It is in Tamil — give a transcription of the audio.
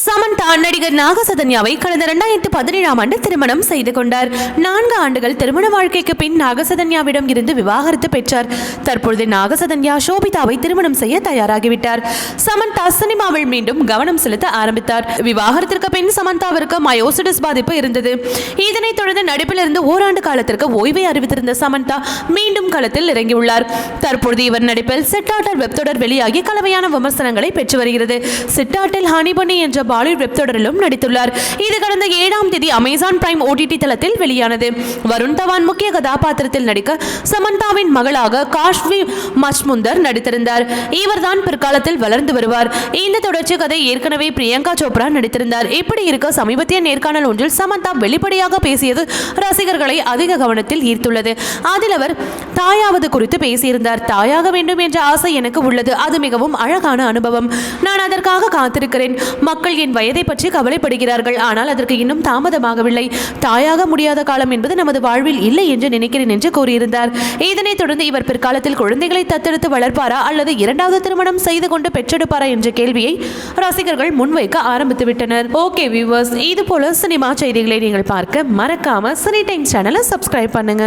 சமந்தா நடிகர் நாகசதன்யாவை கடந்த 2017ஆம் ஆண்டு திருமணம் செய்து கொண்டார். 4 ஆண்டுகள் திருமண வாழ்க்கைக்கு பின் நாகசதன்யாவிடம் இருந்து விவாகரத்து பெற்றார். தற்பொழுது நாகசதன்யா ஷோபிதாவை திருமணம் செய்ய தயாராகிவிட்டார். சமந்தா சினிமாவில் மீண்டும் கவனம் செலுத்த ஆரம்பித்தார். விவாகரத்திற்கு பின் சமந்தாவிற்கு மயோசிடிஸ் பாதிப்பு இருந்தது. இதனைத் தொடர்ந்து நடிப்பிலிருந்து ஓராண்டு காலத்திற்கு ஓய்வை அறிவித்திருந்த சமந்தா மீண்டும் களத்தில் இறங்கியுள்ளார். தற்பொழுது இவர் நடிப்பில் சிட்டாட்டல் வெப் தொடர் வெளியாகி கலவையான விமர்சனங்களை பெற்று வருகிறது. சிட்டாட்டல் ஹனிபனி என்ற பாலிவுட் வெப் தொடரிலும் நடித்துள்ளார். இது கடந்த 7ஆம் தேதி அமேசான் பிரைம் OTT தளத்தில் வெளியானது. வருண் தவான் முக்கிய கதாபாத்திரத்தில் நடிக்க சமந்தாவின் மகளாக காஷ்வி மஜ்முந்தர் நடித்திருந்தார். இவர்தான் பிற்காலத்தில் வளர்ந்து வருவார். இந்த தொடர்ச்சி கதை ஏற்கனவே பிரியங்கா சோப்ரா நடித்திருந்தார். இப்படி இருக்க சமீபத்திய நேர்காணல் ஒன்றில் சமந்தா வெளிப்படையாக பேசியது ரசிகர்களை அதிக கவனத்தில் ஈர்த்துள்ளது. அதில் அவர் தாயாவது குறித்து பேசியிருந்தார். தாயாக வேண்டும் என்ற ஆசை எனக்கு உள்ளது. அது மிகவும் அழகான அனுபவம். நான் அதற்காக காத்திருக்கிறேன். மக்கள் என் வயதை பற்றி கவலைப்படுகிறார்கள். ஆனால் அதற்கு இன்னும் தாமதமாகவில்லை. தாயாக முடியாத காலம் என்பது நமது வாழ்வில் இல்லை என்று நினைக்கிறேன் என்று கூறியிருந்தார். இதனைத் தொடர்ந்து இவர் பிற்காலத்தில் குழந்தைகளை தத்தெடுத்து வளர்ப்பாரா அல்லது 2வது திருமணம் செய்து கொண்டு பெற்றெடுப்பாரா என்ற கேள்வியை ரசிகர்கள் முன்வைக்க ஆரம்பித்து விட்டனர். ஓகே வியூவர்ஸ், இது போல சினிமா செய்திகளை நீங்கள் பார்க்க மறக்காம சினி டைம்ஸ் சேனலை சப்ஸ்கிரைப் பண்ணுங்க.